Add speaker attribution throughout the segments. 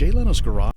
Speaker 1: Jay Leno's Garage.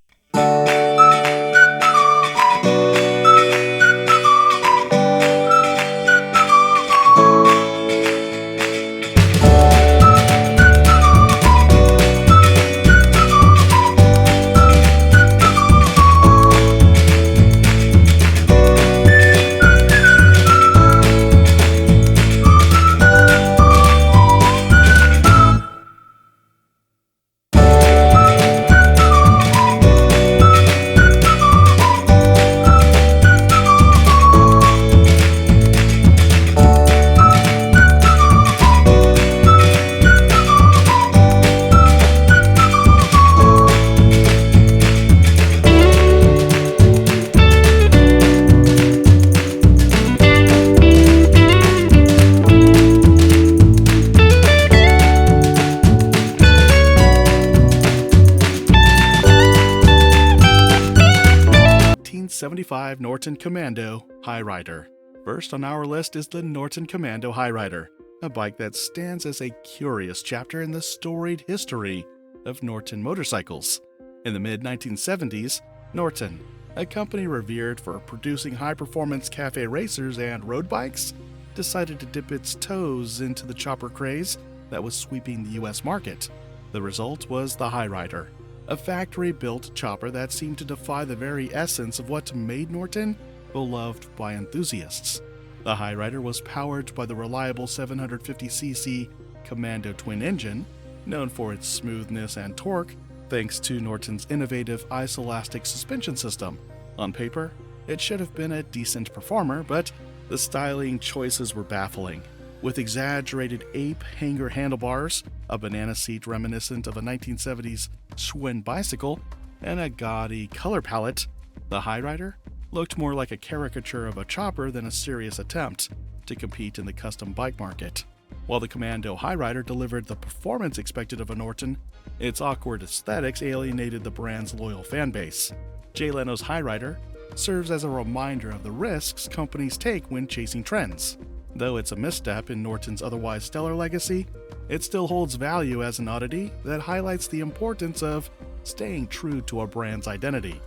Speaker 1: '75 Norton Commando High Rider. First on our list is the Norton Commando High Rider, a bike that stands as a curious chapter in the storied history of Norton motorcycles. In the mid-1970s, Norton, a company revered for producing high-performance cafe racers and road bikes, decided to dip its toes into the chopper craze that was sweeping the US market. The result was the High Rider, a factory-built chopper that seemed to defy the very essence of what made Norton beloved by enthusiasts. The High Rider was powered by the reliable 750cc Commando twin engine, known for its smoothness and torque, thanks to Norton's innovative isoelastic suspension system. On paper, it should have been a decent performer, but the styling choices were baffling. With exaggerated ape hanger handlebars, a banana seat reminiscent of a 1970s Schwinn bicycle, and a gaudy color palette, the High Rider looked more like a caricature of a chopper than a serious attempt to compete in the custom bike market. While the Commando High Rider delivered the performance expected of a Norton, its awkward aesthetics alienated the brand's loyal fanbase. Jay Leno's High Rider serves as a reminder of the risks companies take when chasing trends. Though it's a misstep in Norton's otherwise stellar legacy, it still holds value as an oddity that highlights the importance of staying true to a brand's identity.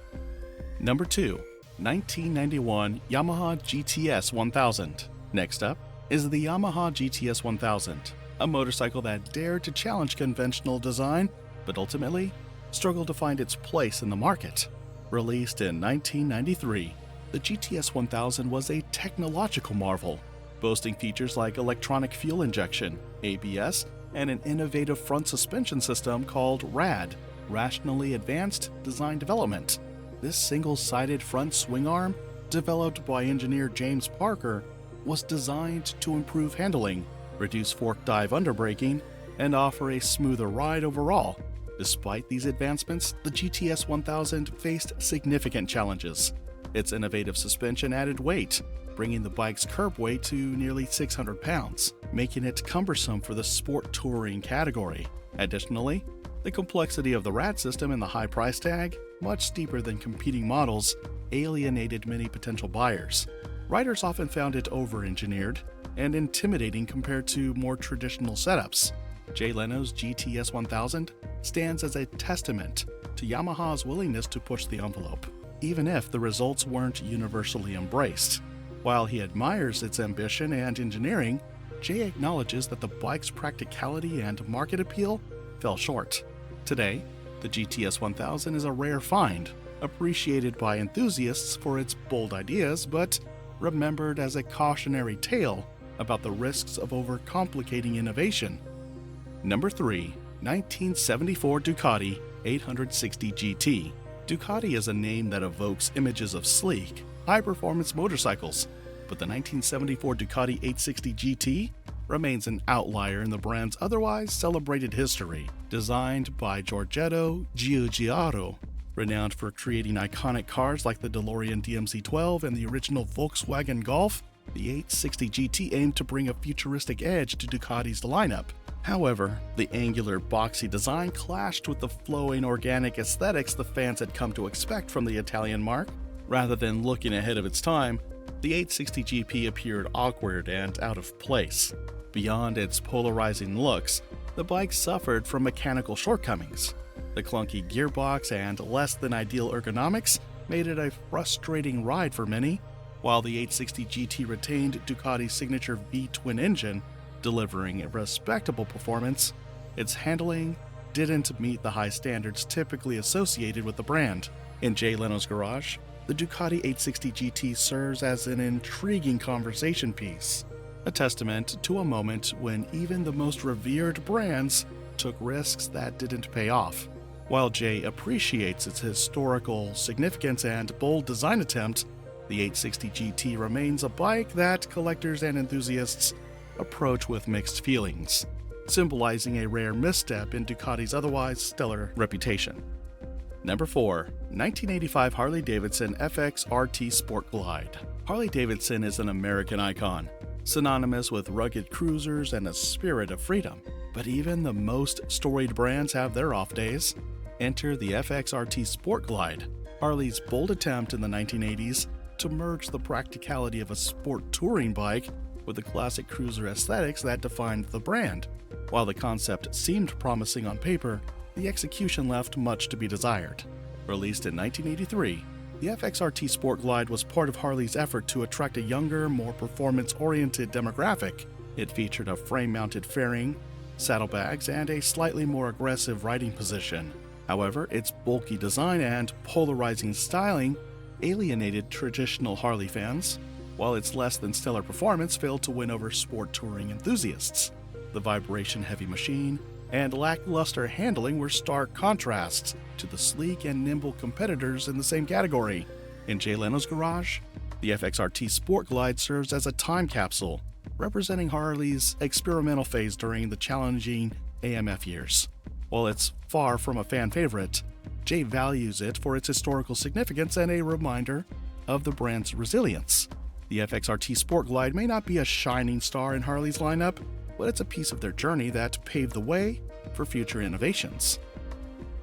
Speaker 1: Number 2. 1991 Yamaha GTS 1000. Next up is the Yamaha GTS 1000, a motorcycle that dared to challenge conventional design, but ultimately struggled to find its place in the market. Released in 1993, the GTS 1000 was a technological marvel, boasting features like electronic fuel injection, ABS, and an innovative front suspension system called RAD, Rationally Advanced Design Development. This single-sided front swing arm, developed by engineer James Parker, was designed to improve handling, reduce fork dive underbraking, and offer a smoother ride overall. Despite these advancements, the GTS 1000 faced significant challenges. Its innovative suspension added weight, bringing the bike's curb weight to nearly 600 pounds, making it cumbersome for the sport touring category. Additionally, the complexity of the RAD system and the high price tag, much steeper than competing models, alienated many potential buyers. Riders often found it over-engineered and intimidating compared to more traditional setups. Jay Leno's GTS 1000 stands as a testament to Yamaha's willingness to push the envelope, even if the results weren't universally embraced. While he admires its ambition and engineering, Jay acknowledges that the bike's practicality and market appeal fell short. Today, the GTS 1000 is a rare find, appreciated by enthusiasts for its bold ideas, but remembered as a cautionary tale about the risks of overcomplicating innovation. Number 3. 1974 Ducati 860 GT. Ducati is a name that evokes images of sleek, high-performance motorcycles, but the 1974 Ducati 860 GT remains an outlier in the brand's otherwise celebrated history. Designed by Giorgetto Giugiaro, renowned for creating iconic cars like the DeLorean DMC-12 and the original Volkswagen Golf, the 860 GT aimed to bring a futuristic edge to Ducati's lineup. However, the angular, boxy design clashed with the flowing, organic aesthetics the fans had come to expect from the Italian marque. Rather than looking ahead of its time, the 860 GP appeared awkward and out of place. Beyond its polarizing looks, the bike suffered from mechanical shortcomings. The clunky gearbox and less than ideal ergonomics made it a frustrating ride for many, while the 860 GT retained Ducati's signature V-twin engine, delivering a respectable performance. Its handling didn't meet the high standards typically associated with the brand. In Jay Leno's Garage, the Ducati 860 GT serves as an intriguing conversation piece, a testament to a moment when even the most revered brands took risks that didn't pay off. While Jay appreciates its historical significance and bold design attempt, the 860 GT remains a bike that collectors and enthusiasts approach with mixed feelings, symbolizing a rare misstep in Ducati's otherwise stellar reputation. Number 4. 1985 Harley-Davidson FX RT Sport Glide. Harley-Davidson is an American icon, synonymous with rugged cruisers and a spirit of freedom. But even the most storied brands have their off days. Enter the FX RT Sport Glide, Harley's bold attempt in the 1980s to merge the practicality of a sport touring bike with the classic cruiser aesthetics that defined the brand. While the concept seemed promising on paper, the execution left much to be desired. Released in 1983, the FX RT Sport Glide was part of Harley's effort to attract a younger, more performance-oriented demographic. It featured a frame-mounted fairing, saddlebags, and a slightly more aggressive riding position. However, its bulky design and polarizing styling alienated traditional Harley fans, while its less than stellar performance failed to win over sport touring enthusiasts. The vibration-heavy machine and lackluster handling were stark contrasts to the sleek and nimble competitors in the same category. In Jay Leno's Garage, the FX RT Sport Glide serves as a time capsule, representing Harley's experimental phase during the challenging AMF years. While it's far from a fan favorite, Jay values it for its historical significance and a reminder of the brand's resilience. The FX RT Sport Glide may not be a shining star in Harley's lineup, but it's a piece of their journey that paved the way for future innovations.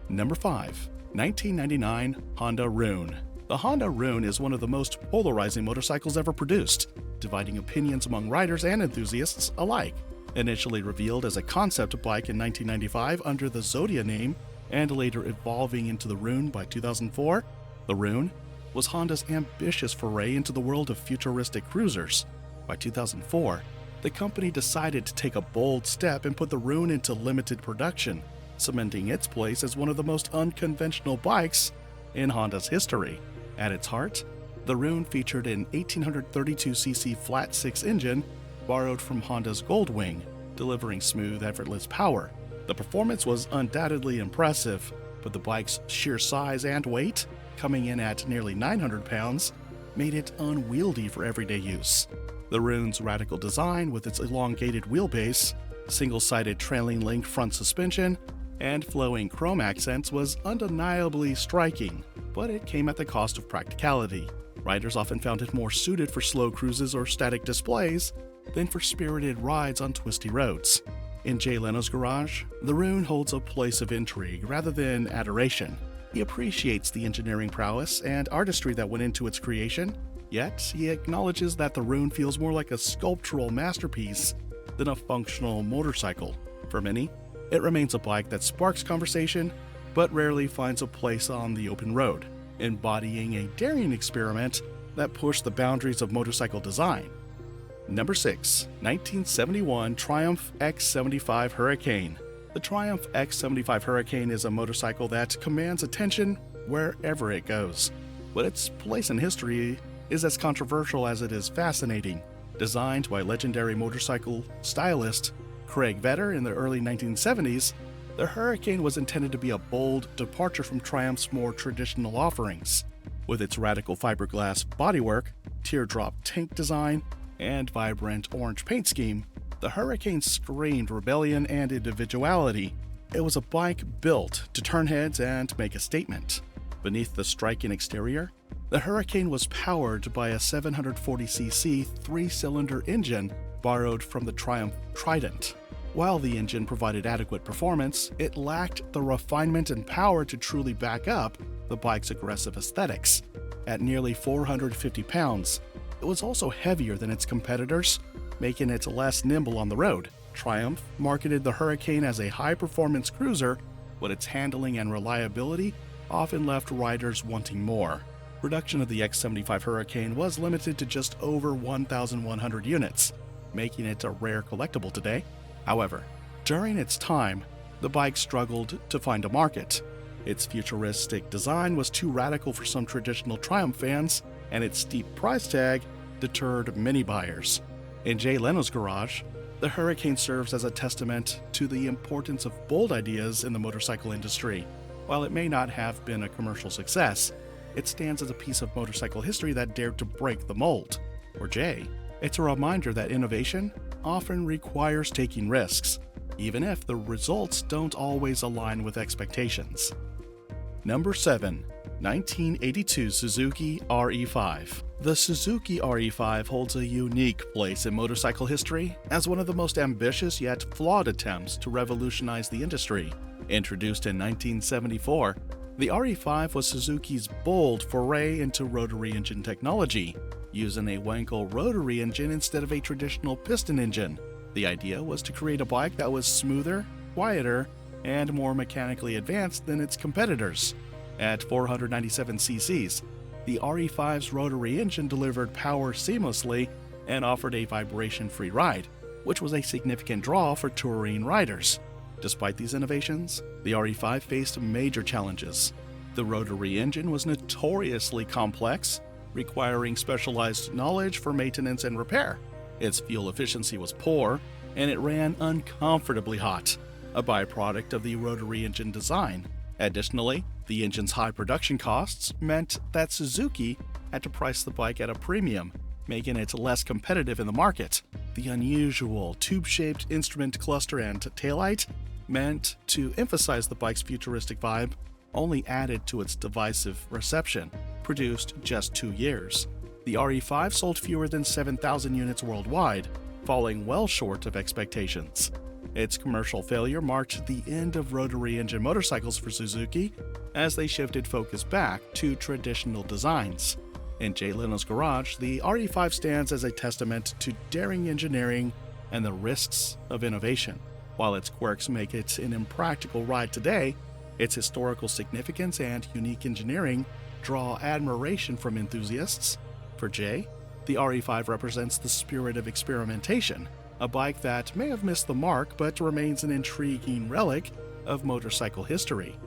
Speaker 1: Number 5. 1999 Honda Rune. The Honda Rune is one of the most polarizing motorcycles ever produced, dividing opinions among riders and enthusiasts alike. Initially revealed as a concept bike in 1995 under the Zodia name, and later evolving into the Rune by 2004, the Rune was Honda's ambitious foray into the world of futuristic cruisers. By 2004, the company decided to take a bold step and put the Rune into limited production, cementing its place as one of the most unconventional bikes in Honda's history. At its heart, the Rune featured an 1832cc flat-six engine borrowed from Honda's Goldwing, delivering smooth, effortless power. The performance was undoubtedly impressive, but the bike's sheer size and weight, coming in at nearly 900 pounds, made it unwieldy for everyday use. The Rune's radical design, with its elongated wheelbase, single-sided trailing link front suspension, and flowing chrome accents, was undeniably striking, but it came at the cost of practicality. Riders often found it more suited for slow cruises or static displays than for spirited rides on twisty roads. In Jay Leno's Garage, the Rune holds a place of intrigue rather than adoration. He appreciates the engineering prowess and artistry that went into its creation, yet he acknowledges that the Rune feels more like a sculptural masterpiece than a functional motorcycle. For many, it remains a bike that sparks conversation, but rarely finds a place on the open road, embodying a daring experiment that pushed the boundaries of motorcycle design. Number 6. 1971 Triumph X75 Hurricane. The Triumph X75 Hurricane is a motorcycle that commands attention wherever it goes, but its place in history is as controversial as it is fascinating. Designed by legendary motorcycle stylist Craig Vetter in the early 1970s, the Hurricane was intended to be a bold departure from Triumph's more traditional offerings. With its radical fiberglass bodywork, teardrop tank design, and vibrant orange paint scheme, the Hurricane screamed rebellion and individuality. It was a bike built to turn heads and make a statement. Beneath the striking exterior, the Hurricane was powered by a 740cc three-cylinder engine borrowed from the Triumph Trident. While the engine provided adequate performance, it lacked the refinement and power to truly back up the bike's aggressive aesthetics. At nearly 450 pounds, it was also heavier than its competitors, making it less nimble on the road. Triumph marketed the Hurricane as a high-performance cruiser but its handling and reliability often left riders wanting more. Production of the X75 Hurricane was limited to just over 1,100 units, making it a rare collectible today. However, during its time, the bike struggled to find a market. Its futuristic design was too radical for some traditional Triumph fans, and its steep price tag deterred many buyers. In Jay Leno's Garage, the Hurricane serves as a testament to the importance of bold ideas in the motorcycle industry. While it may not have been a commercial success, it stands as a piece of motorcycle history that dared to break the mold. For Jay, it's a reminder that innovation often requires taking risks, even if the results don't always align with expectations. Number 7. 1982 Suzuki RE5. The Suzuki RE5 holds a unique place in motorcycle history as one of the most ambitious yet flawed attempts to revolutionize the industry. Introduced in 1974, the RE5 was Suzuki's bold foray into rotary engine technology, using a Wankel rotary engine instead of a traditional piston engine. The idea was to create a bike that was smoother, quieter, and more mechanically advanced than its competitors. At 497 cc's, the RE5's rotary engine delivered power seamlessly and offered a vibration-free ride, which was a significant draw for touring riders. Despite these innovations, the RE5 faced major challenges. The rotary engine was notoriously complex, requiring specialized knowledge for maintenance and repair. Its fuel efficiency was poor, and it ran uncomfortably hot, a byproduct of the rotary engine design. Additionally, the engine's high production costs meant that Suzuki had to price the bike at a premium, making it less competitive in the market. The unusual tube-shaped instrument cluster and taillight, meant to emphasize the bike's futuristic vibe, only added to its divisive reception. Produced just 2 years, the RE5 sold fewer than 7,000 units worldwide, falling well short of expectations. Its commercial failure marked the end of rotary engine motorcycles for Suzuki as they shifted focus back to traditional designs. In Jay Leno's Garage, the RE5 stands as a testament to daring engineering and the risks of innovation. While its quirks make it an impractical ride today, its historical significance and unique engineering draw admiration from enthusiasts. For Jay, the RE5 represents the spirit of experimentation, a bike that may have missed the mark but remains an intriguing relic of motorcycle history.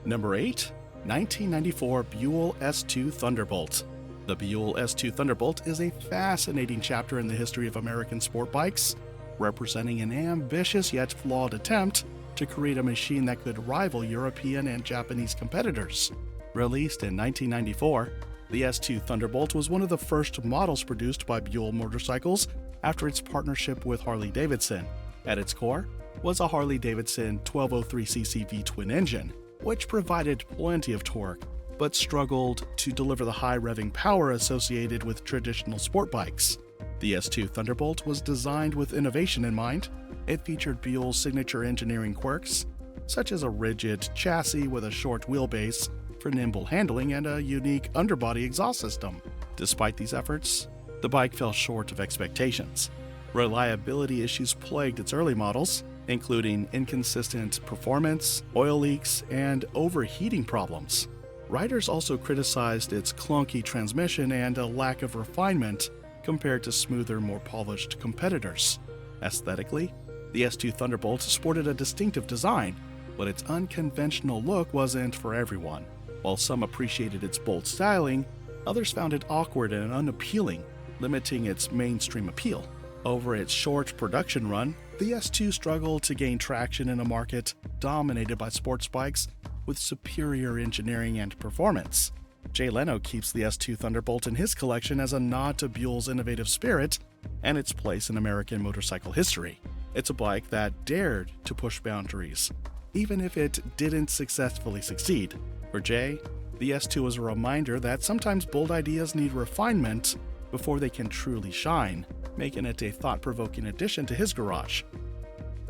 Speaker 1: Number 8. 1994 Buell S2 Thunderbolt. The Buell S2 Thunderbolt is a fascinating chapter in the history of American sport bikes, representing an ambitious yet flawed attempt to create a machine that could rival European and Japanese competitors. Released in 1994, the S2 Thunderbolt was one of the first models produced by Buell Motorcycles after its partnership with Harley-Davidson. At its core was a Harley-Davidson 1203cc V-twin engine, which provided plenty of torque, but struggled to deliver the high revving power associated with traditional sport bikes. The S2 Thunderbolt was designed with innovation in mind. It featured Buell's signature engineering quirks, such as a rigid chassis with a short wheelbase for nimble handling and a unique underbody exhaust system. Despite these efforts, the bike fell short of expectations. Reliability issues plagued its early models, including inconsistent performance, oil leaks, and overheating problems. Riders also criticized its clunky transmission and a lack of refinement compared to smoother, more polished competitors. Aesthetically, the S2 Thunderbolt sported a distinctive design, but its unconventional look wasn't for everyone. While some appreciated its bold styling, others found it awkward and unappealing, limiting its mainstream appeal. Over its short production run, the S2 struggled to gain traction in a market dominated by sports bikes with superior engineering and performance. Jay Leno keeps the S2 Thunderbolt in his collection as a nod to Buell's innovative spirit and its place in American motorcycle history. It's a bike that dared to push boundaries, even if it didn't successfully succeed. For Jay, the S2 is a reminder that sometimes bold ideas need refinement before they can truly shine, making it a thought-provoking addition to his garage.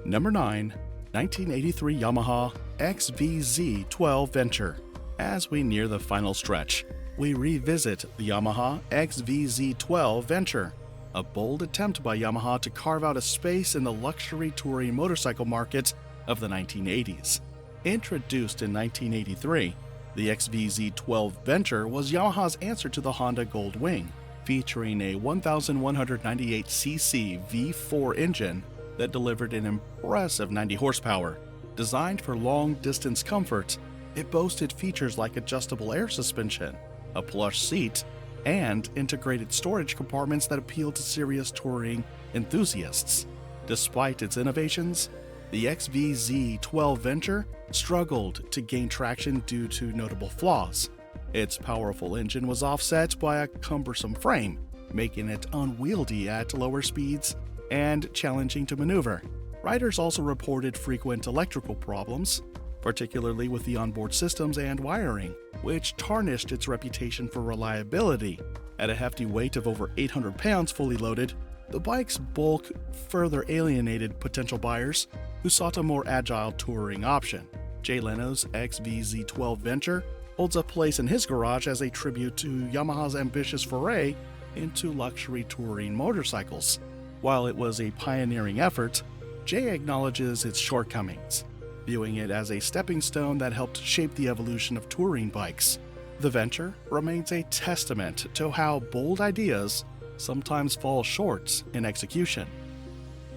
Speaker 1: Number 9. 1983 Yamaha XVZ12 Venture. As we near the final stretch, we revisit the Yamaha XVZ12 Venture, a bold attempt by Yamaha to carve out a space in the luxury touring motorcycle market of the 1980s. Introduced in 1983, the XVZ12 Venture was Yamaha's answer to the Honda Gold Wing, featuring a 1,198cc V4 engine that delivered an impressive 90 horsepower. Designed for long-distance comfort, it boasted features like adjustable air suspension, a plush seat, and integrated storage compartments that appeal to serious touring enthusiasts. Despite its innovations, the XVZ12 Venture struggled to gain traction due to notable flaws. Its powerful engine was offset by a cumbersome frame, making it unwieldy at lower speeds and challenging to maneuver. Riders also reported frequent electrical problems, particularly with the onboard systems and wiring, which tarnished its reputation for reliability. At a hefty weight of over 800 pounds fully loaded, the bike's bulk further alienated potential buyers who sought a more agile touring option. Jay Leno's XVZ12 Venture holds a place in his garage as a tribute to Yamaha's ambitious foray into luxury touring motorcycles. While it was a pioneering effort, Jay acknowledges its shortcomings, viewing it as a stepping stone that helped shape the evolution of touring bikes. The Venture remains a testament to how bold ideas sometimes fall short in execution.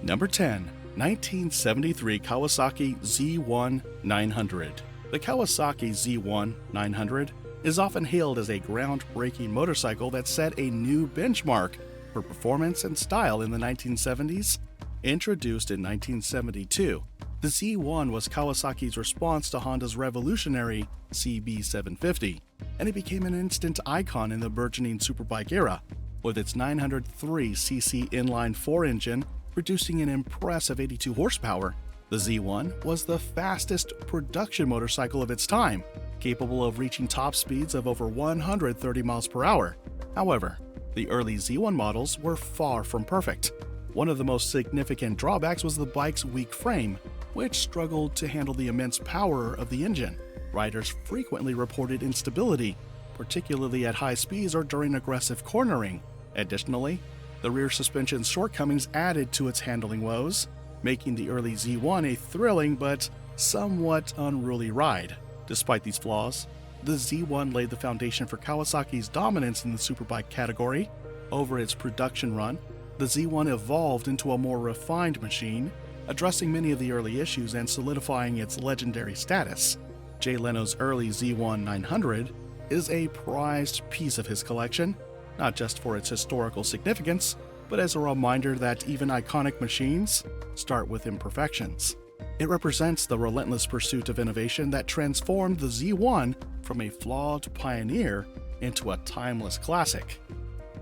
Speaker 1: Number 10. 1973 Kawasaki Z1 900. The Kawasaki Z1 900 is often hailed as a groundbreaking motorcycle that set a new benchmark for performance and style in the 1970s. Introduced in 1972, the Z1 was Kawasaki's response to Honda's revolutionary CB750, and it became an instant icon in the burgeoning superbike era, with its 903cc inline-4 engine producing an impressive 82 horsepower. The Z1 was the fastest production motorcycle of its time, capable of reaching top speeds of over 130 miles per hour. However, the early Z1 models were far from perfect. One of the most significant drawbacks was the bike's weak frame, which struggled to handle the immense power of the engine. Riders frequently reported instability, particularly at high speeds or during aggressive cornering. Additionally, the rear suspension's shortcomings added to its handling woes, making the early Z1 a thrilling but somewhat unruly ride. Despite these flaws, the Z1 laid the foundation for Kawasaki's dominance in the superbike category. Over its production run, the Z1 evolved into a more refined machine, addressing many of the early issues and solidifying its legendary status. Jay Leno's early Z1 900 is a prized piece of his collection, not just for its historical significance, but as a reminder that even iconic machines start with imperfections. It represents the relentless pursuit of innovation that transformed the Z1 from a flawed pioneer into a timeless classic.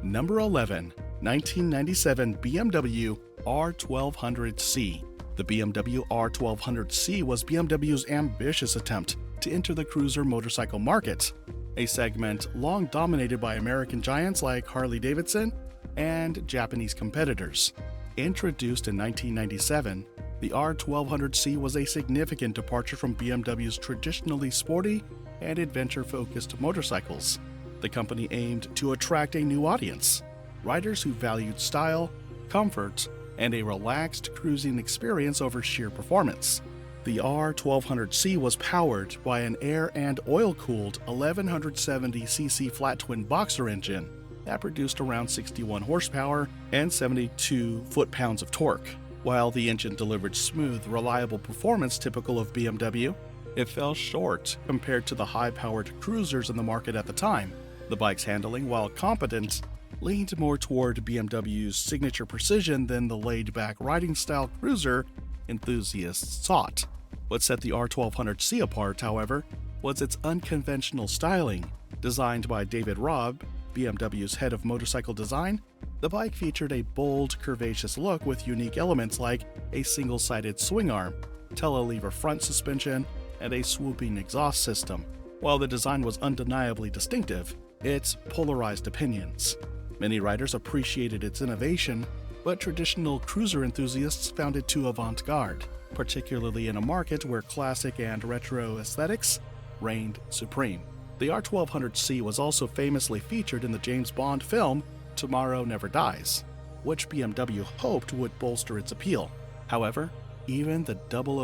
Speaker 1: Number 11. 1997 BMW R1200C. The BMW R1200C was BMW's ambitious attempt to enter the cruiser motorcycle market, a segment long dominated by American giants like Harley-Davidson and Japanese competitors. Introduced in 1997, the R1200C was a significant departure from BMW's traditionally sporty and adventure-focused motorcycles. The company aimed to attract a new audience, riders who valued style, comfort, and a relaxed cruising experience over sheer performance. The R1200C was powered by an air and oil-cooled 1170cc flat-twin boxer engine that produced around 61 horsepower and 72 foot-pounds of torque. While the engine delivered smooth, reliable performance typical of BMW, it fell short compared to the high-powered cruisers in the market at the time. The bike's handling, while competent, leaned more toward BMW's signature precision than the laid-back riding-style cruiser enthusiasts sought. What set the R1200C apart, however, was its unconventional styling. Designed by David Robb, BMW's head of motorcycle design, the bike featured a bold, curvaceous look with unique elements like a single-sided swing arm, telelever front suspension, and a swooping exhaust system. While the design was undeniably distinctive, it polarized opinions. Many riders appreciated its innovation, but traditional cruiser enthusiasts found it too avant-garde, particularly in a market where classic and retro aesthetics reigned supreme. The R1200C was also famously featured in the James Bond film Tomorrow Never Dies, which BMW hoped would bolster its appeal. However, Even the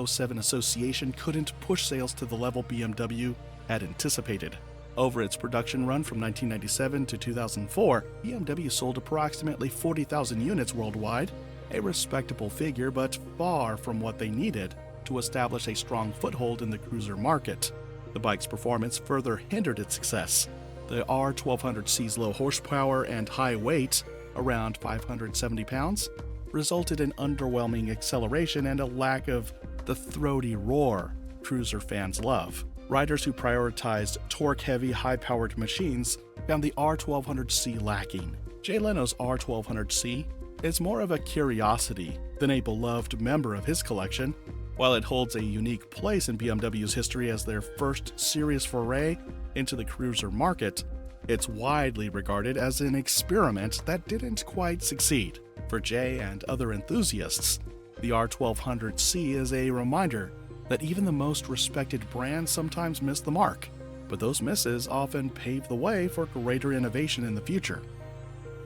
Speaker 1: 007 Association couldn't push sales to the level BMW had anticipated. Over its production run from 1997 to 2004, BMW sold approximately 40,000 units worldwide, a respectable figure but far from what they needed to establish a strong foothold in the cruiser market. The bike's performance further hindered its success. The R1200C's low horsepower and high weight, around 570 pounds, resulted in underwhelming acceleration and a lack of the throaty roar cruiser fans love. Riders who prioritized torque-heavy, high-powered machines found the R1200C lacking. Jay Leno's R1200C is more of a curiosity than a beloved member of his collection. While it holds a unique place in BMW's history as their first serious foray into the cruiser market, it's widely regarded as an experiment that didn't quite succeed. For Jay and other enthusiasts, the R1200C is a reminder that even the most respected brands sometimes miss the mark, but those misses often pave the way for greater innovation in the future.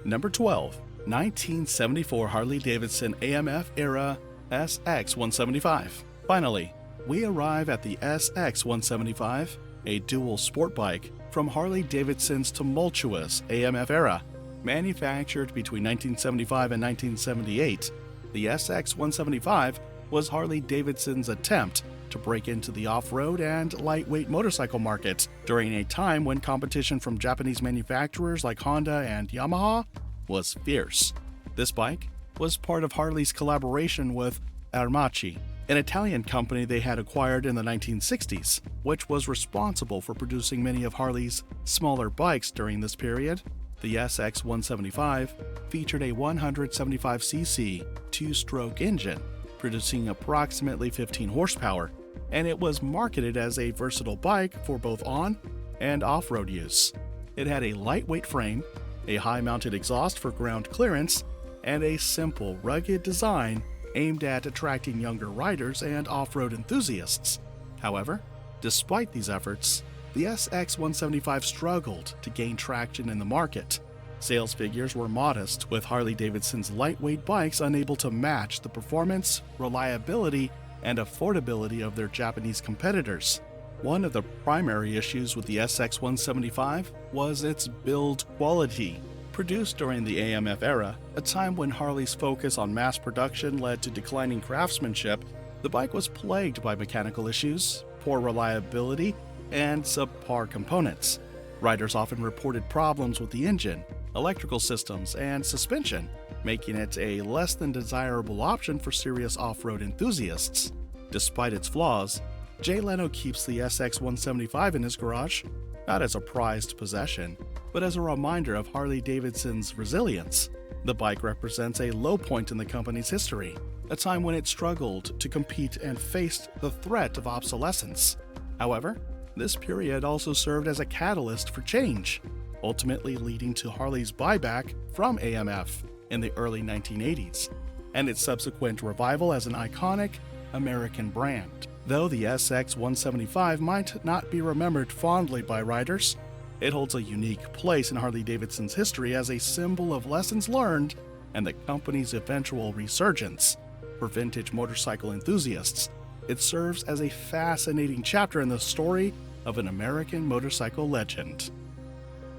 Speaker 1: Number 12. 1974 Harley-Davidson AMF era SX175. Finally, we arrive at the SX175, a dual sport bike from Harley-Davidson's tumultuous AMF era. Manufactured between 1975 and 1978, the SX175 was Harley-Davidson's attempt to break into the off-road and lightweight motorcycle market during a time when competition from Japanese manufacturers like Honda and Yamaha was fierce. This bike was part of Harley's collaboration with unmatched, an Italian company they had acquired in the 1960s, which was responsible for producing many of Harley's smaller bikes during this period. The SX175 featured a 175cc two-stroke engine, producing approximately 15 horsepower, and it was marketed as a versatile bike for both on- and off-road use. It had a lightweight frame, a high-mounted exhaust for ground clearance, and a simple, rugged design aimed at attracting younger riders and off-road enthusiasts. However, despite these efforts, the SX175 struggled to gain traction in the market. Sales figures were modest, with Harley-Davidson's lightweight bikes unable to match the performance, reliability, and affordability of their Japanese competitors. One of the primary issues with the SX175 was its build quality. Produced during the AMF era, a time when Harley's focus on mass production led to declining craftsmanship, the bike was plagued by mechanical issues, poor reliability, and subpar components. Riders often reported problems with the engine, electrical systems, and suspension, making it a less than desirable option for serious off-road enthusiasts. Despite its flaws, Jay Leno keeps the SX175 in his garage, not as a prized possession, but as a reminder of Harley-Davidson's resilience. The bike represents a low point in the company's history, a time when it struggled to compete and faced the threat of obsolescence. However, this period also served as a catalyst for change, ultimately leading to Harley's buyback from AMF in the early 1980s, and its subsequent revival as an iconic American brand. Though the SX175 might not be remembered fondly by riders, it holds a unique place in Harley-Davidson's history as a symbol of lessons learned and the company's eventual resurgence. For vintage motorcycle enthusiasts, it serves as a fascinating chapter in the story of an American motorcycle legend.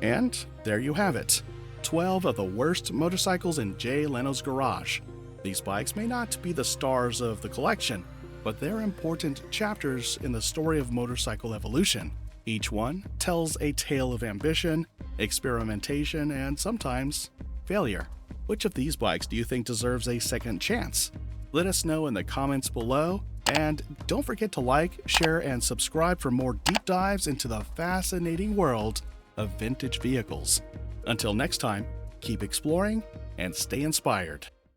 Speaker 1: And there you have it, 12 of the worst motorcycles in Jay Leno's garage. These bikes may not be the stars of the collection, but they're important chapters in the story of motorcycle evolution. Each one tells a tale of ambition, experimentation, and sometimes failure. Which of these bikes do you think deserves a second chance? Let us know in the comments below, and don't forget to like, share, and subscribe for more deep dives into the fascinating world of vintage vehicles. Until next time, keep exploring and stay inspired.